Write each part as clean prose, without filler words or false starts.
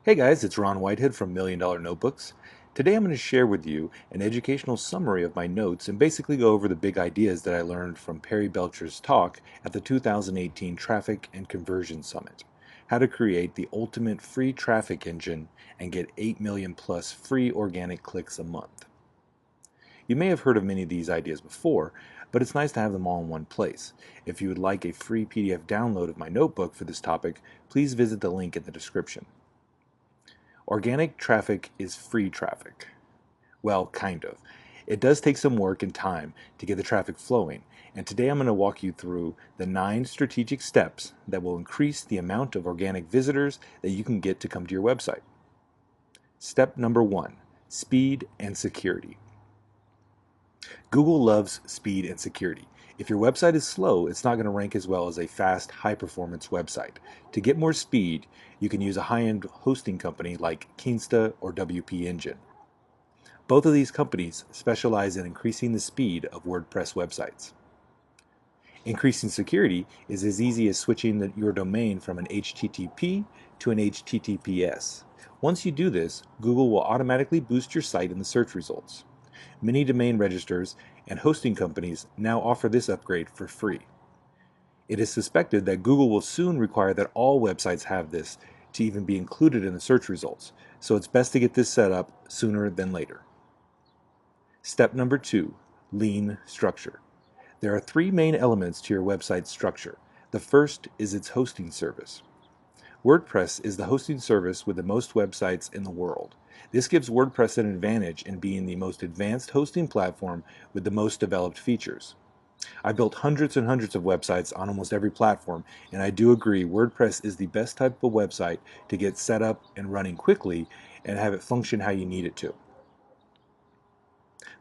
Hey guys, it's Ron Whitehead from Million Dollar Notebooks. Today I'm going to share with you an educational summary of my notes and basically go over the big ideas that I learned from Perry Belcher's talk at the 2018 Traffic and Conversion Summit. How to create the ultimate free traffic engine and get 8 million plus free organic clicks a month. You may have heard of many of these ideas before, but it's nice to have them all in one place. If you would like a free PDF download of my notebook for this topic, please visit the link in the description. Organic traffic is free traffic. Well, kind of. It does take some work and time to get the traffic flowing, and today I'm going to walk you through the 9 strategic steps that will increase the amount of organic visitors that you can get to come to your website. Step number 1, speed and security. Google loves speed and security. If your website is slow, it's not going to rank as well as a fast, high-performance website. To get more speed, you can use a high-end hosting company like Kinsta or WP Engine. Both of these companies specialize in increasing the speed of WordPress websites. Increasing security is as easy as switching your domain from an HTTP to an HTTPS. Once you do this, Google will automatically boost your site in the search results. Many domain registers and hosting companies now offer this upgrade for free. It is suspected that Google will soon require that all websites have this to even be included in the search results, so it's best to get this set up sooner than later. Step number 2, lean structure. There are 3 main elements to your website's structure. The first is its hosting service. WordPress is the hosting service with the most websites in the world. This gives WordPress an advantage in being the most advanced hosting platform with the most developed features. I've built hundreds and hundreds of websites on almost every platform, and I do agree WordPress is the best type of website to get set up and running quickly and have it function how you need it to.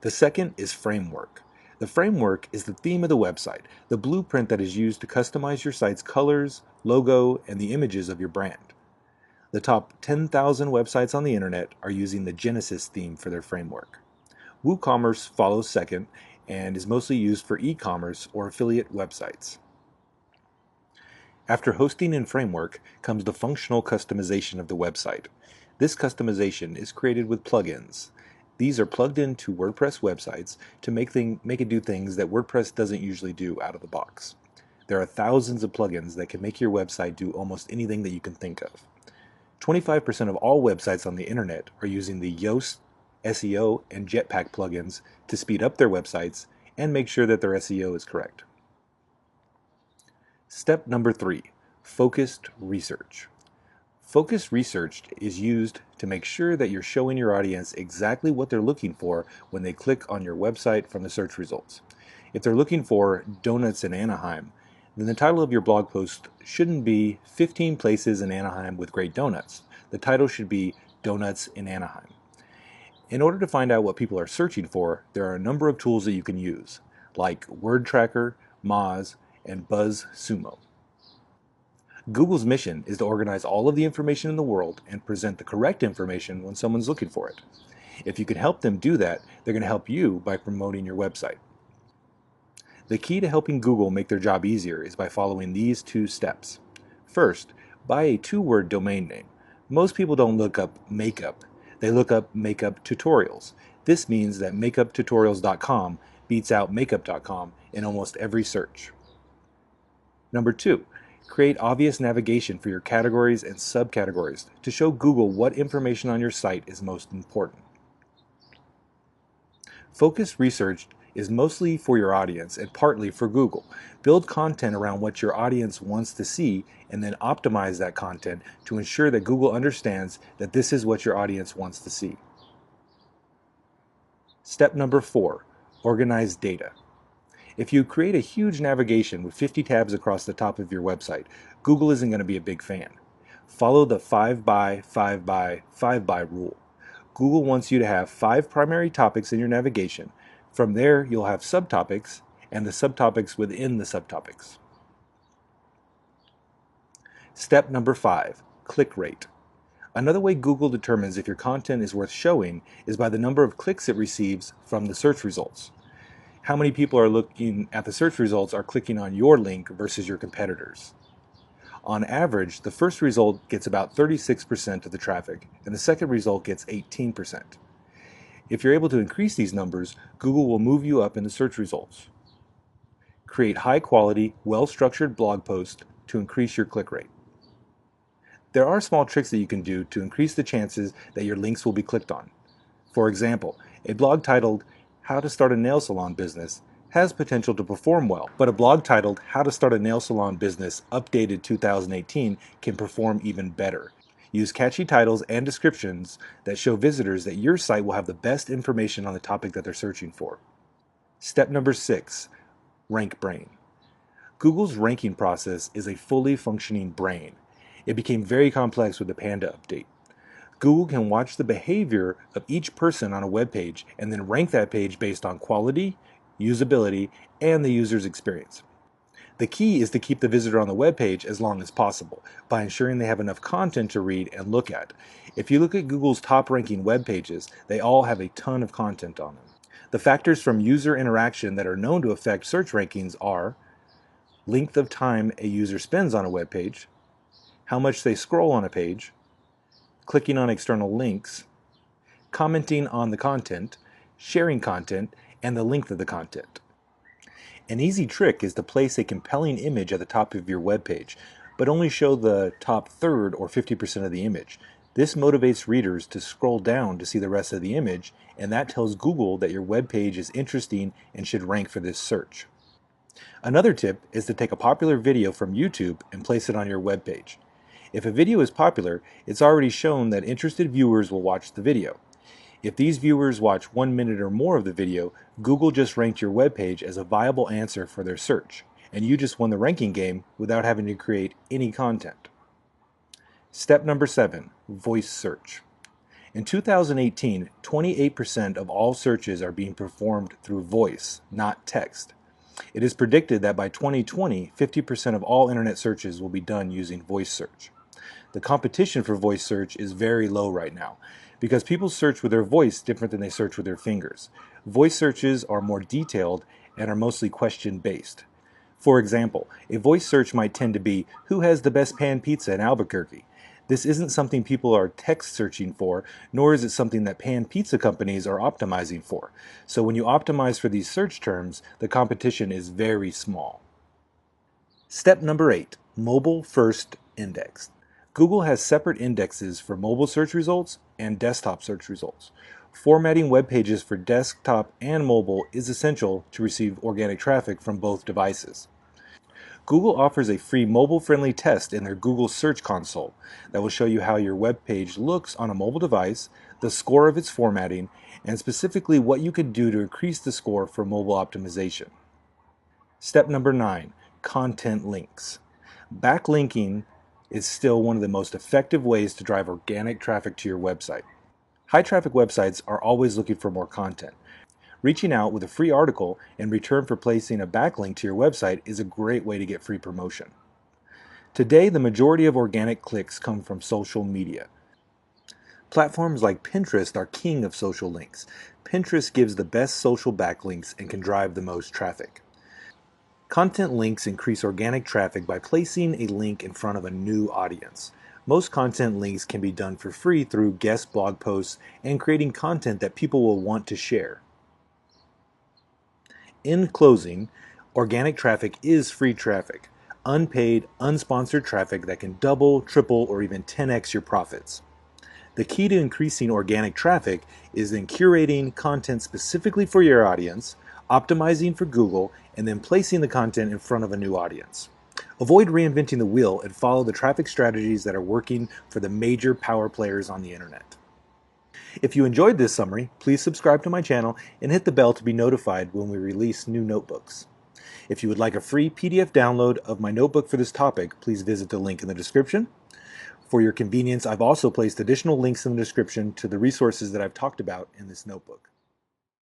The second is framework. The framework is the theme of the website, the blueprint that is used to customize your site's colors, logo, and the images of your brand. The top 10,000 websites on the internet are using the Genesis theme for their framework. WooCommerce follows second and is mostly used for e-commerce or affiliate websites. After hosting and framework comes the functional customization of the website. This customization is created with plugins. These are plugged into WordPress websites to make it do things that WordPress doesn't usually do out of the box. There are thousands of plugins that can make your website do almost anything that you can think of. 25% of all websites on the internet are using the Yoast, SEO, and Jetpack plugins to speed up their websites and make sure that their SEO is correct. Step number 3, focused research. Focused research is used to make sure that you're showing your audience exactly what they're looking for when they click on your website from the search results. If they're looking for donuts in Anaheim, then the title of your blog post shouldn't be 15 places in Anaheim with great donuts. The title should be Donuts in Anaheim. In order to find out what people are searching for, there are a number of tools that you can use, like Word Tracker, Moz, and BuzzSumo. Google's mission is to organize all of the information in the world and present the correct information when someone's looking for it. If you can help them do that, they're going to help you by promoting your website. The key to helping Google make their job easier is by following these 2 steps. First, buy a 2-word domain name. Most people don't look up makeup. They look up makeup tutorials. This means that makeuptutorials.com beats out makeup.com in almost every search. Number 2, create obvious navigation for your categories and subcategories to show Google what information on your site is most important. Focused research is mostly for your audience and partly for Google. Build content around what your audience wants to see and then optimize that content to ensure that Google understands that this is what your audience wants to see. Step number 4, organize data. If you create a huge navigation with 50 tabs across the top of your website, Google isn't going to be a big fan. Follow the 5 by 5 by 5 by rule. Google wants you to have 5 primary topics in your navigation. From there, you'll have subtopics and the subtopics within the subtopics. Step number 5, click rate. Another way Google determines if your content is worth showing is by the number of clicks it receives from the search results. How many people are looking at the search results are clicking on your link versus your competitors. On average, the first result gets about 36% of the traffic, and the second result gets 18%. If you're able to increase these numbers, Google will move you up in the search results. Create high-quality, well-structured blog posts to increase your click rate. There are small tricks that you can do to increase the chances that your links will be clicked on. For example, a blog titled "How to Start a Nail Salon Business" has potential to perform well, but a blog titled "How to Start a Nail Salon Business Updated 2018" can perform even better. Use catchy titles and descriptions that show visitors that your site will have the best information on the topic that they're searching for. Step number 6, Rank Brain. Google's ranking process is a fully functioning brain. It became very complex with the Panda update. Google can watch the behavior of each person on a web page and then rank that page based on quality, usability, and the user's experience. The key is to keep the visitor on the web page as long as possible by ensuring they have enough content to read and look at. If you look at Google's top ranking web pages, they all have a ton of content on them. The factors from user interaction that are known to affect search rankings are length of time a user spends on a web page, how much they scroll on a page, clicking on external links, commenting on the content, sharing content, and the length of the content. An easy trick is to place a compelling image at the top of your web page, but only show the top third or 50% of the image. This motivates readers to scroll down to see the rest of the image, and that tells Google that your web page is interesting and should rank for this search. Another tip is to take a popular video from YouTube and place it on your web page. If a video is popular, it's already shown that interested viewers will watch the video. If these viewers watch 1 minute or more of the video, Google just ranked your web page as a viable answer for their search, and you just won the ranking game without having to create any content. Step number 7, voice search. In 2018, 28% of all searches are being performed through voice, not text. It is predicted that by 2020, 50% of all internet searches will be done using voice search. The competition for voice search is very low right now because people search with their voice different than they search with their fingers. Voice searches are more detailed and are mostly question-based. For example, a voice search might tend to be, "Who has the best pan pizza in Albuquerque?" This isn't something people are text searching for, nor is it something that pan pizza companies are optimizing for. So when you optimize for these search terms, the competition is very small. Step number 8, mobile first index. Google has separate indexes for mobile search results and desktop search results. Formatting web pages for desktop and mobile is essential to receive organic traffic from both devices. Google offers a free mobile-friendly test in their Google Search Console that will show you how your web page looks on a mobile device, the score of its formatting, and specifically what you can do to increase the score for mobile optimization. Step number 9, content links. Backlinking is still one of the most effective ways to drive organic traffic to your website. High traffic websites are always looking for more content. Reaching out with a free article in return for placing a backlink to your website is a great way to get free promotion. Today, the majority of organic clicks come from social media. Platforms like Pinterest are king of social links. Pinterest gives the best social backlinks and can drive the most traffic. Content links increase organic traffic by placing a link in front of a new audience. Most content links can be done for free through guest blog posts and creating content that people will want to share. In closing, organic traffic is free traffic, unpaid, unsponsored traffic that can double, triple, or even 10x your profits. The key to increasing organic traffic is in curating content specifically for your audience, optimizing for Google, and then placing the content in front of a new audience. Avoid reinventing the wheel and follow the traffic strategies that are working for the major power players on the internet. If you enjoyed this summary, please subscribe to my channel and hit the bell to be notified when we release new notebooks. If you would like a free PDF download of my notebook for this topic, please visit the link in the description. For your convenience, I've also placed additional links in the description to the resources that I've talked about in this notebook.